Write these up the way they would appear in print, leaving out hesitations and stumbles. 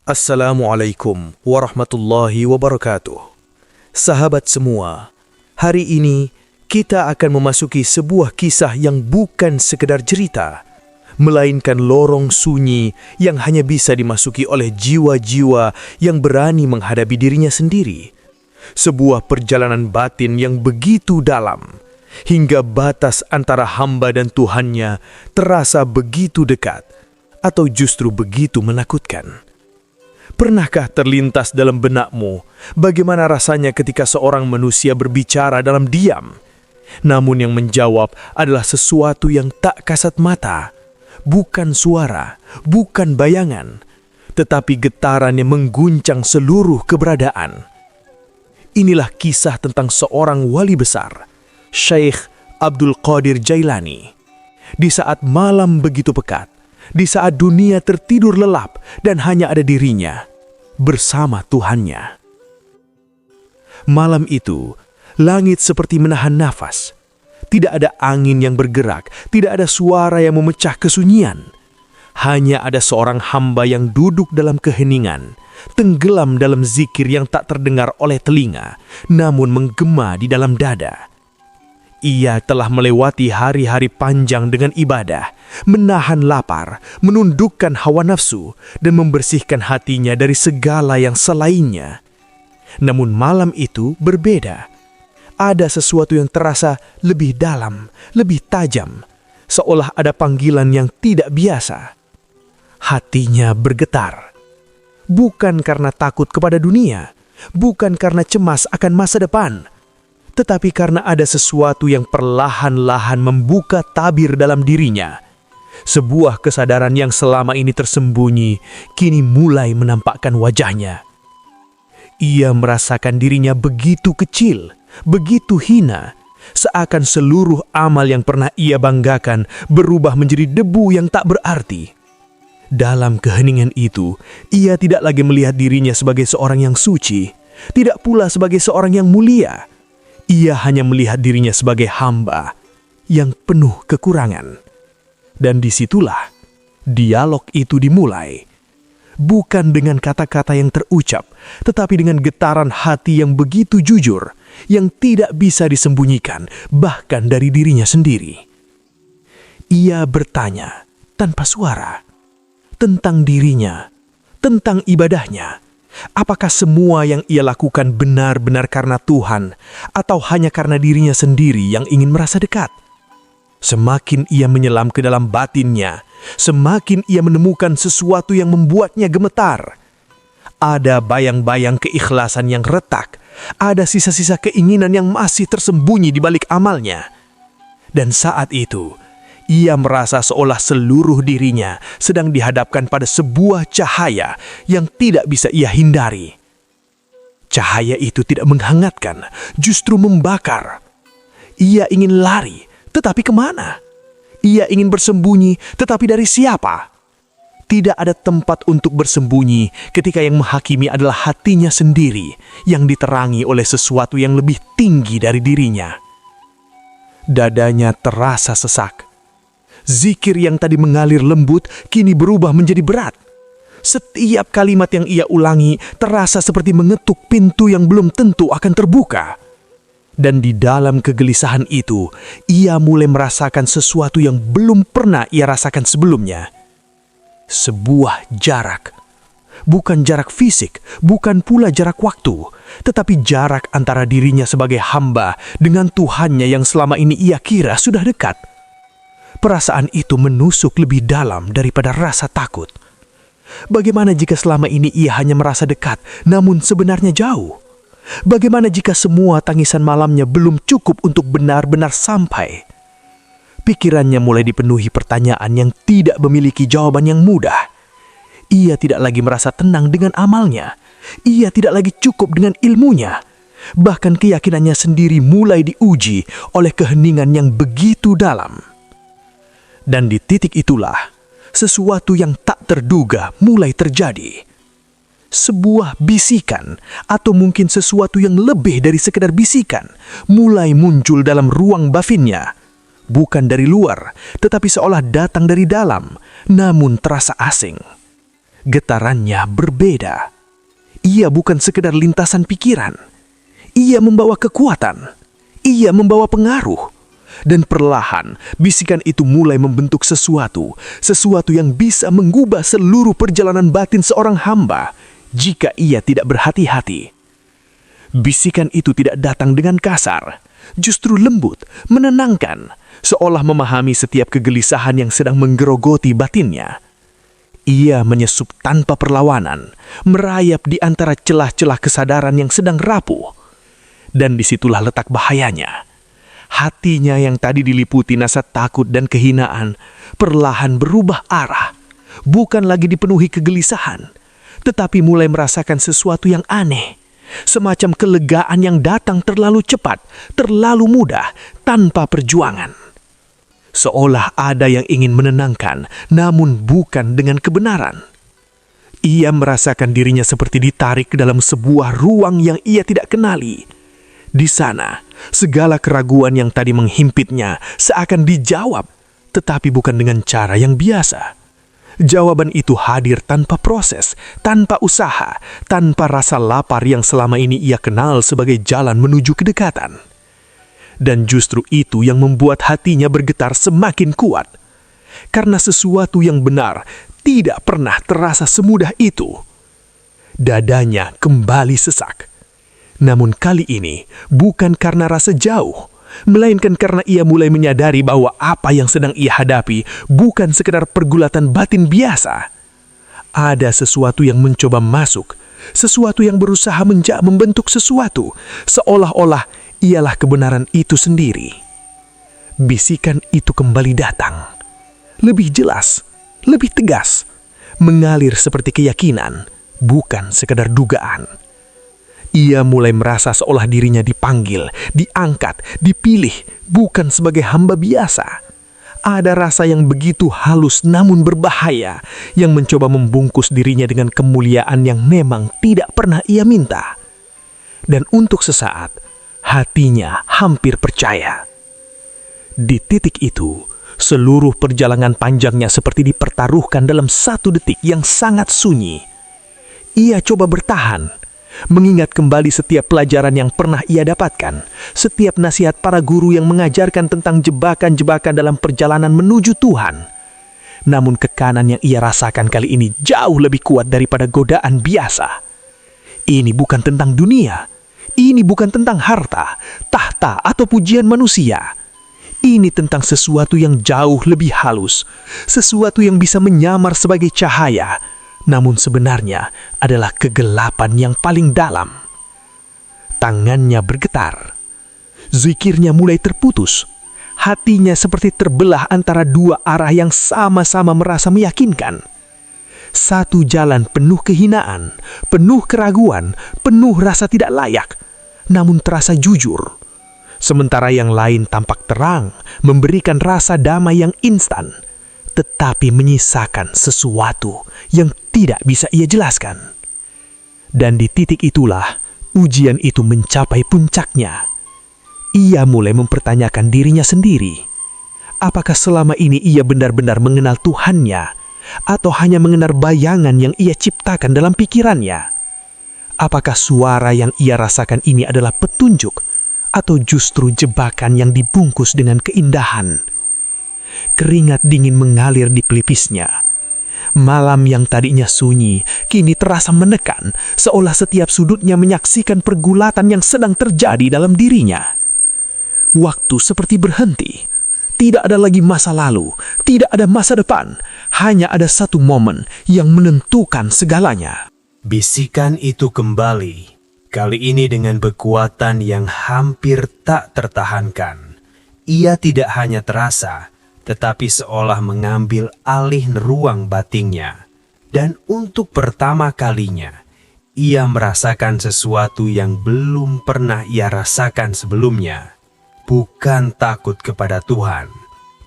Assalamualaikum warahmatullahi wabarakatuh. Sahabat semua, hari ini kita akan memasuki sebuah kisah yang bukan sekedar cerita, melainkan lorong sunyi yang hanya bisa dimasuki oleh jiwa-jiwa yang berani menghadapi dirinya sendiri. Sebuah perjalanan batin yang begitu dalam, hingga batas antara hamba dan Tuhannya terasa begitu dekat, atau justru begitu menakutkan. Pernahkah terlintas dalam benakmu bagaimana rasanya ketika seorang manusia berbicara dalam diam, namun yang menjawab adalah sesuatu yang tak kasat mata, bukan suara, bukan bayangan, tetapi getaran yang mengguncang seluruh keberadaan. Inilah kisah tentang seorang wali besar, Syekh Abdul Qadir Jailani. Di saat malam begitu pekat, di saat dunia tertidur lelap dan hanya ada dirinya bersama Tuhannya. Malam itu, langit seperti menahan nafas. Tidak ada angin yang bergerak, tidak ada suara yang memecah kesunyian. Hanya ada seorang hamba yang duduk dalam keheningan, tenggelam dalam zikir yang tak terdengar oleh telinga, namun menggema di dalam dada. Ia telah melewati hari-hari panjang dengan ibadah, menahan lapar, menundukkan hawa nafsu, dan membersihkan hatinya dari segala yang selainnya. Namun malam itu berbeda. Ada sesuatu yang terasa lebih dalam, lebih tajam, seolah ada panggilan yang tidak biasa. Hatinya bergetar. Bukan karena takut kepada dunia, bukan karena cemas akan masa depan, tetapi karena ada sesuatu yang perlahan-lahan membuka tabir dalam dirinya. Sebuah kesadaran yang selama ini tersembunyi, kini mulai menampakkan wajahnya. Ia merasakan dirinya begitu kecil, begitu hina, seakan seluruh amal yang pernah ia banggakan berubah menjadi debu yang tak berarti. Dalam keheningan itu, ia tidak lagi melihat dirinya sebagai seorang yang suci, tidak pula sebagai seorang yang mulia. Ia hanya melihat dirinya sebagai hamba yang penuh kekurangan. Dan disitulah dialog itu dimulai. Bukan dengan kata-kata yang terucap, tetapi dengan getaran hati yang begitu jujur, yang tidak bisa disembunyikan, bahkan dari dirinya sendiri. Ia bertanya tanpa suara tentang dirinya, tentang ibadahnya. Apakah semua yang ia lakukan benar-benar karena Tuhan, atau hanya karena dirinya sendiri yang ingin merasa dekat? Semakin ia menyelam ke dalam batinnya, semakin ia menemukan sesuatu yang membuatnya gemetar. Ada bayang-bayang keikhlasan yang retak, ada sisa-sisa keinginan yang masih tersembunyi di balik amalnya. Dan saat itu, ia merasa seolah seluruh dirinya sedang dihadapkan pada sebuah cahaya yang tidak bisa ia hindari. Cahaya itu tidak menghangatkan, justru membakar. Ia ingin lari, tetapi kemana? Ia ingin bersembunyi, tetapi dari siapa? Tidak ada tempat untuk bersembunyi ketika yang menghakimi adalah hatinya sendiri yang diterangi oleh sesuatu yang lebih tinggi dari dirinya. Dadanya terasa sesak. Zikir yang tadi mengalir lembut kini berubah menjadi berat. Setiap kalimat yang ia ulangi terasa seperti mengetuk pintu yang belum tentu akan terbuka. Dan di dalam kegelisahan itu, ia mulai merasakan sesuatu yang belum pernah ia rasakan sebelumnya. Sebuah jarak. Bukan jarak fisik, bukan pula jarak waktu, tetapi jarak antara dirinya sebagai hamba dengan Tuhannya yang selama ini ia kira sudah dekat. Perasaan itu menusuk lebih dalam daripada rasa takut. Bagaimana jika selama ini ia hanya merasa dekat, namun sebenarnya jauh? Bagaimana jika semua tangisan malamnya belum cukup untuk benar-benar sampai? Pikirannya mulai dipenuhi pertanyaan yang tidak memiliki jawaban yang mudah. Ia tidak lagi merasa tenang dengan amalnya. Ia tidak lagi cukup dengan ilmunya. Bahkan keyakinannya sendiri mulai diuji oleh keheningan yang begitu dalam. Dan di titik itulah, sesuatu yang tak terduga mulai terjadi. Sebuah bisikan, atau mungkin sesuatu yang lebih dari sekedar bisikan, mulai muncul dalam ruang batinnya. Bukan dari luar, tetapi seolah datang dari dalam, namun terasa asing. getarannya berbeda. Ia bukan sekedar lintasan pikiran. Ia membawa kekuatan. Ia membawa pengaruh. Dan perlahan, bisikan itu mulai membentuk sesuatu yang bisa mengubah seluruh perjalanan batin seorang hamba jika ia tidak berhati-hati. Bisikan itu tidak datang dengan kasar, justru lembut, menenangkan, seolah memahami setiap kegelisahan yang sedang menggerogoti batinnya. Ia menyesup tanpa perlawanan, merayap di antara celah-celah kesadaran yang sedang rapuh. Dan disitulah letak bahayanya. Hatinya yang tadi diliputi rasa takut dan kehinaan, perlahan berubah arah. Bukan lagi dipenuhi kegelisahan, tetapi mulai merasakan sesuatu yang aneh. Semacam kelegaan yang datang terlalu cepat, terlalu mudah, tanpa perjuangan. Seolah ada yang ingin menenangkan, namun bukan dengan kebenaran. Ia merasakan dirinya seperti ditarik ke dalam sebuah ruang yang ia tidak kenali. Di sana, segala keraguan yang tadi menghimpitnya seakan dijawab, tetapi bukan dengan cara yang biasa. Jawaban itu hadir tanpa proses, tanpa usaha, tanpa rasa lapar yang selama ini ia kenal sebagai jalan menuju kedekatan. Dan justru itu yang membuat hatinya bergetar semakin kuat. Karena sesuatu yang benar tidak pernah terasa semudah itu. Dadanya kembali sesak. Namun kali ini bukan karena rasa jauh, melainkan karena ia mulai menyadari bahwa apa yang sedang ia hadapi bukan sekedar pergulatan batin biasa. Ada sesuatu yang mencoba masuk, sesuatu yang berusaha membentuk sesuatu, seolah-olah ialah kebenaran itu sendiri. Bisikan itu kembali datang. Lebih jelas, lebih tegas, mengalir seperti keyakinan, bukan sekedar dugaan. Ia mulai merasa seolah dirinya dipanggil, diangkat, dipilih, bukan sebagai hamba biasa. Ada rasa yang begitu halus namun berbahaya, yang mencoba membungkus dirinya dengan kemuliaan yang memang tidak pernah ia minta. Dan untuk sesaat, hatinya hampir percaya. Di titik itu, seluruh perjalanan panjangnya seperti dipertaruhkan dalam 1 detik yang sangat sunyi. Ia coba bertahan, mengingat kembali setiap pelajaran yang pernah ia dapatkan, setiap nasihat para guru yang mengajarkan tentang jebakan-jebakan dalam perjalanan menuju Tuhan. Namun kekanan yang ia rasakan kali ini jauh lebih kuat daripada godaan biasa. Ini bukan tentang dunia. Ini bukan tentang harta, tahta, atau pujian manusia. Ini tentang sesuatu yang jauh lebih halus, sesuatu yang bisa menyamar sebagai cahaya, namun sebenarnya adalah kegelapan yang paling dalam. Tangannya bergetar. Zikirnya mulai terputus. Hatinya seperti terbelah antara 2 arah yang sama-sama merasa meyakinkan. Satu jalan penuh kehinaan, penuh keraguan, penuh rasa tidak layak, namun terasa jujur. Sementara yang lain tampak terang, memberikan rasa damai yang instan, tetapi menyisakan sesuatu yang tidak bisa ia jelaskan. Dan di titik itulah, ujian itu mencapai puncaknya. Ia mulai mempertanyakan dirinya sendiri. Apakah selama ini ia benar-benar mengenal Tuhannya, atau hanya mengenal bayangan yang ia ciptakan dalam pikirannya? Apakah suara yang ia rasakan ini adalah petunjuk, atau justru jebakan yang dibungkus dengan keindahan? Keringat dingin mengalir di pelipisnya. Malam yang tadinya sunyi, kini terasa menekan, seolah setiap sudutnya menyaksikan pergulatan yang sedang terjadi dalam dirinya. Waktu seperti berhenti. Tidak ada lagi masa lalu, tidak ada masa depan, hanya ada satu momen yang menentukan segalanya. Bisikan itu kembali, kali ini dengan kekuatan yang hampir tak tertahankan. Ia tidak hanya terasa, tetapi seolah mengambil alih ruang batinnya. Dan untuk pertama kalinya, ia merasakan sesuatu yang belum pernah ia rasakan sebelumnya. Bukan takut kepada Tuhan,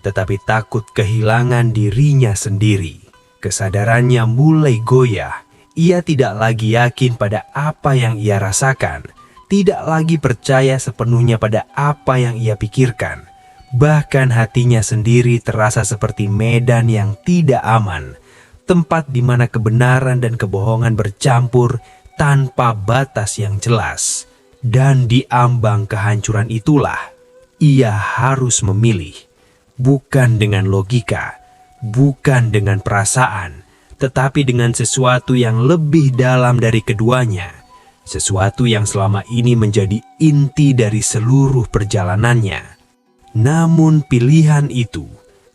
tetapi takut kehilangan dirinya sendiri. Kesadarannya mulai goyah. Ia tidak lagi yakin pada apa yang ia rasakan, tidak lagi percaya sepenuhnya pada apa yang ia pikirkan. Bahkan hatinya sendiri terasa seperti medan yang tidak aman, tempat di mana kebenaran dan kebohongan bercampur tanpa batas yang jelas. Dan di ambang kehancuran itulah, ia harus memilih, bukan dengan logika, bukan dengan perasaan, tetapi dengan sesuatu yang lebih dalam dari keduanya, sesuatu yang selama ini menjadi inti dari seluruh perjalanannya. Namun pilihan itu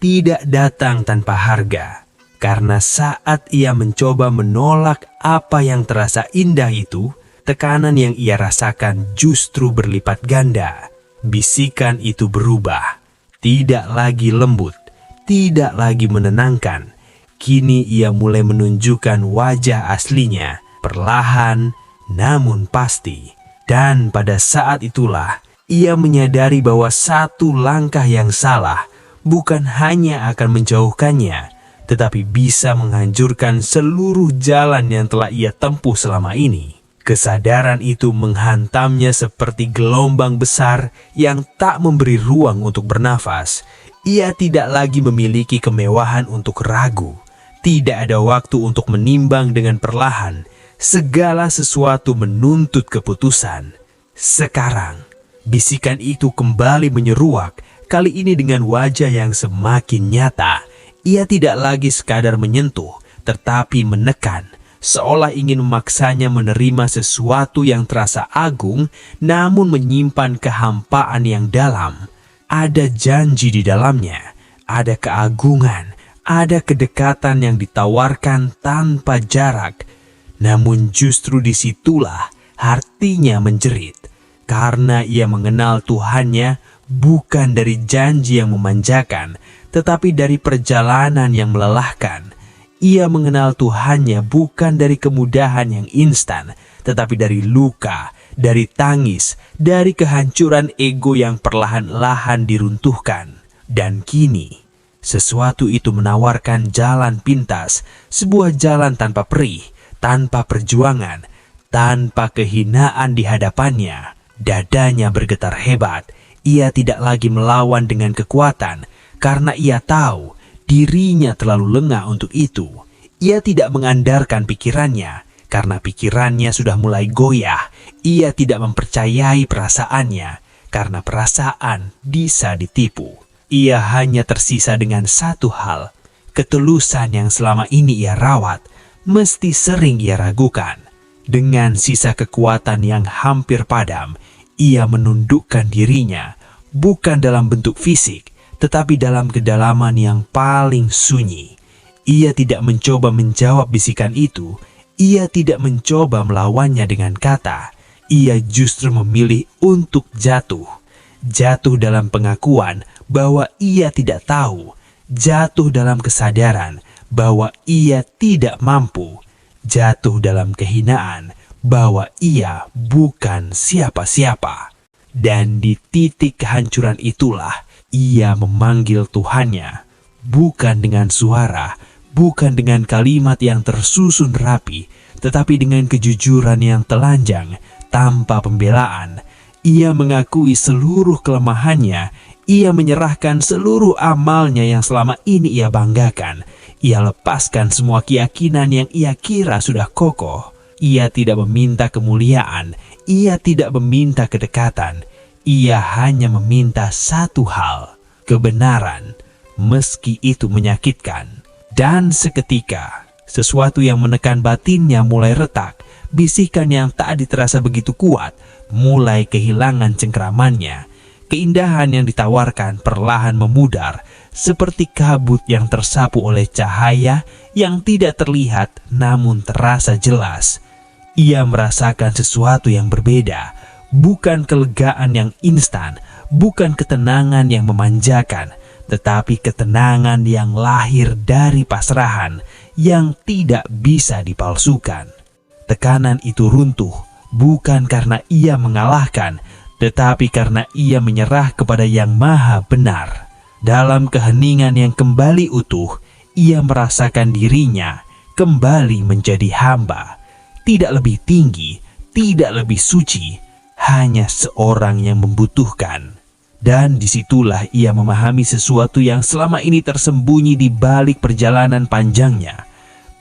tidak datang tanpa harga, karena saat ia mencoba menolak apa yang terasa indah itu, tekanan yang ia rasakan justru berlipat ganda. Bisikan itu berubah, tidak lagi lembut, tidak lagi menenangkan. Kini ia mulai menunjukkan wajah aslinya, perlahan namun pasti. Dan pada saat itulah, ia menyadari bahwa satu langkah yang salah bukan hanya akan menjauhkannya, tetapi bisa menghancurkan seluruh jalan yang telah ia tempuh selama ini. Kesadaran itu menghantamnya seperti gelombang besar yang tak memberi ruang untuk bernafas. Ia tidak lagi memiliki kemewahan untuk ragu. Tidak ada waktu untuk menimbang dengan perlahan. Segala sesuatu menuntut keputusan. Sekarang, bisikan itu kembali menyeruak, kali ini dengan wajah yang semakin nyata. Ia tidak lagi sekadar menyentuh, tetapi menekan, seolah ingin memaksanya menerima sesuatu yang terasa agung, namun menyimpan kehampaan yang dalam. Ada janji di dalamnya, ada keagungan, ada kedekatan yang ditawarkan tanpa jarak. Namun justru disitulah hatinya menjerit, karena ia mengenal Tuhannya bukan dari janji yang memanjakan, tetapi dari perjalanan yang melelahkan. Ia mengenal Tuhannya bukan dari kemudahan yang instan, tetapi dari luka, dari tangis, dari kehancuran ego yang perlahan-lahan diruntuhkan. Dan kini, sesuatu itu menawarkan jalan pintas, sebuah jalan tanpa perih, tanpa perjuangan, tanpa kehinaan di hadapannya. Dadanya bergetar hebat. Ia tidak lagi melawan dengan kekuatan, karena ia tahu dirinya terlalu lengah untuk itu. Ia tidak mengandalkan pikirannya, karena pikirannya sudah mulai goyah. Ia tidak mempercayai perasaannya, karena perasaan bisa ditipu. Ia hanya tersisa dengan satu hal, ketulusan yang selama ini ia rawat, mesti sering ia ragukan. Dengan sisa kekuatan yang hampir padam, ia menundukkan dirinya, bukan dalam bentuk fisik, tetapi dalam kedalaman yang paling sunyi. Ia tidak mencoba menjawab bisikan itu. Ia tidak mencoba melawannya dengan kata. Ia justru memilih untuk jatuh. Jatuh dalam pengakuan bahwa ia tidak tahu. Jatuh dalam kesadaran bahwa ia tidak mampu. Jatuh dalam kehinaan bahwa ia bukan siapa-siapa. Dan di titik kehancuran itulah ia memanggil Tuhannya, bukan dengan suara, bukan dengan kalimat yang tersusun rapi, tetapi dengan kejujuran yang telanjang, tanpa pembelaan. Ia mengakui seluruh kelemahannya, ia menyerahkan seluruh amalnya yang selama ini ia banggakan. Ia lepaskan semua keyakinan yang ia kira sudah kokoh. Ia tidak meminta kemuliaan, ia tidak meminta kedekatan. Ia hanya meminta satu hal, kebenaran, meski itu menyakitkan. Dan seketika, sesuatu yang menekan batinnya mulai retak. Bisikan yang tak terasa begitu kuat mulai kehilangan cengkeramannya. Keindahan yang ditawarkan perlahan memudar, seperti kabut yang tersapu oleh cahaya yang tidak terlihat namun terasa jelas. Ia merasakan sesuatu yang berbeda, bukan kelegaan yang instan, bukan ketenangan yang memanjakan, tetapi ketenangan yang lahir dari pasrahan yang tidak bisa dipalsukan. Tekanan itu runtuh, bukan karena ia mengalahkan, tetapi karena ia menyerah kepada Yang Maha Benar. Dalam keheningan yang kembali utuh, ia merasakan dirinya kembali menjadi hamba. Tidak lebih tinggi, tidak lebih suci, hanya seorang yang membutuhkan. Dan disitulah ia memahami sesuatu yang selama ini tersembunyi di balik perjalanan panjangnya,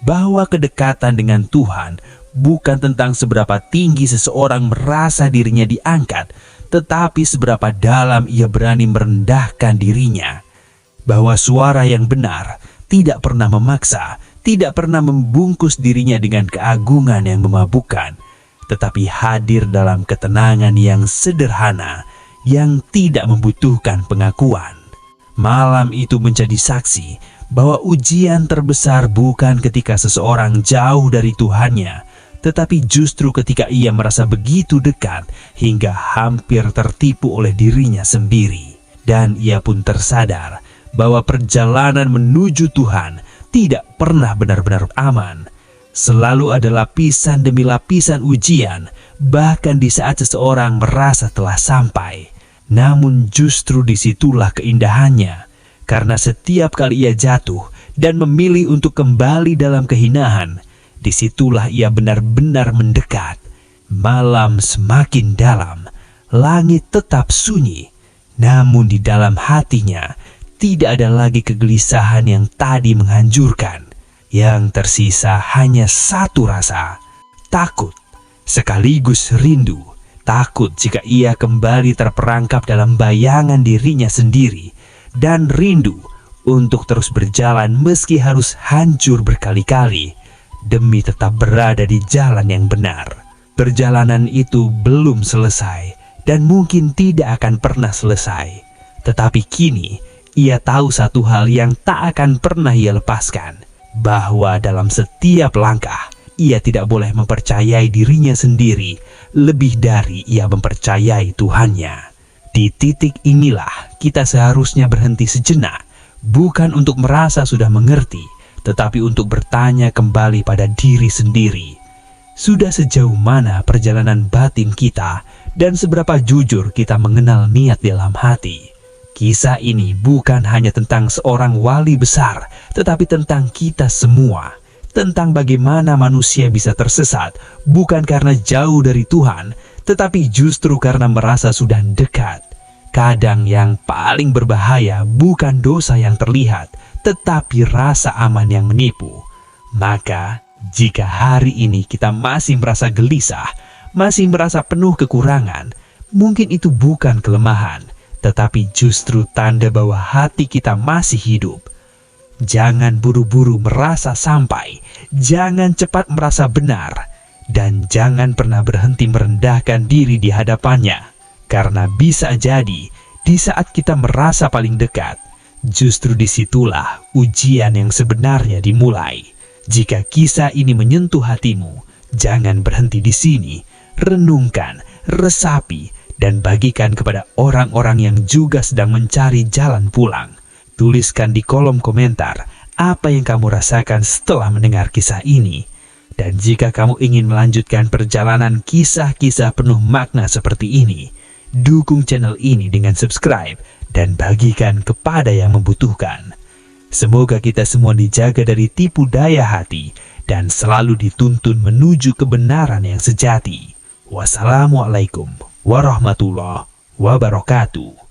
bahwa kedekatan dengan Tuhan bukan tentang seberapa tinggi seseorang merasa dirinya diangkat, tetapi seberapa dalam ia berani merendahkan dirinya. Bahwa suara yang benar tidak pernah memaksa, tidak pernah membungkus dirinya dengan keagungan yang memabukkan, tetapi hadir dalam ketenangan yang sederhana, yang tidak membutuhkan pengakuan. Malam itu menjadi saksi bahwa ujian terbesar bukan ketika seseorang jauh dari Tuhannya, tetapi justru ketika ia merasa begitu dekat hingga hampir tertipu oleh dirinya sendiri. Dan ia pun tersadar bahwa perjalanan menuju Tuhan tidak pernah benar-benar aman. Selalu ada lapisan demi lapisan ujian, bahkan di saat seseorang merasa telah sampai. Namun justru disitulah keindahannya, karena setiap kali ia jatuh dan memilih untuk kembali dalam kehinaan, disitulah ia benar-benar mendekat. Malam semakin dalam, langit tetap sunyi, namun di dalam hatinya tidak ada lagi kegelisahan yang tadi menghancurkan. Yang tersisa hanya satu rasa, takut sekaligus rindu. Takut jika ia kembali terperangkap dalam bayangan dirinya sendiri, dan rindu untuk terus berjalan meski harus hancur berkali-kali demi tetap berada di jalan yang benar. Perjalanan itu belum selesai dan mungkin tidak akan pernah selesai. Tetapi kini ia tahu satu hal yang tak akan pernah ia lepaskan, bahwa dalam setiap langkah ia tidak boleh mempercayai dirinya sendiri lebih dari ia mempercayai Tuhannya. Di titik inilah kita seharusnya berhenti sejenak, bukan untuk merasa sudah mengerti, tetapi untuk bertanya kembali pada diri sendiri. Sudah sejauh mana perjalanan batin kita dan seberapa jujur kita mengenal niat dalam hati? Kisah ini bukan hanya tentang seorang wali besar, tetapi tentang kita semua. Tentang bagaimana manusia bisa tersesat, bukan karena jauh dari Tuhan, tetapi justru karena merasa sudah dekat. Kadang yang paling berbahaya bukan dosa yang terlihat, tetapi rasa aman yang menipu. Maka, jika hari ini kita masih merasa gelisah, masih merasa penuh kekurangan, mungkin itu bukan kelemahan, tetapi justru tanda bahwa hati kita masih hidup. Jangan buru-buru merasa sampai, jangan cepat merasa benar, dan jangan pernah berhenti merendahkan diri di hadapannya. Karena bisa jadi, di saat kita merasa paling dekat, justru disitulah ujian yang sebenarnya dimulai. Jika kisah ini menyentuh hatimu, jangan berhenti di sini. Renungkan, resapi, dan bagikan kepada orang-orang yang juga sedang mencari jalan pulang. Tuliskan di kolom komentar apa yang kamu rasakan setelah mendengar kisah ini. Dan jika kamu ingin melanjutkan perjalanan kisah-kisah penuh makna seperti ini, dukung channel ini dengan subscribe dan bagikan kepada yang membutuhkan. Semoga kita semua dijaga dari tipu daya hati dan selalu dituntun menuju kebenaran yang sejati. Wassalamualaikum warahmatullahi wabarakatuh.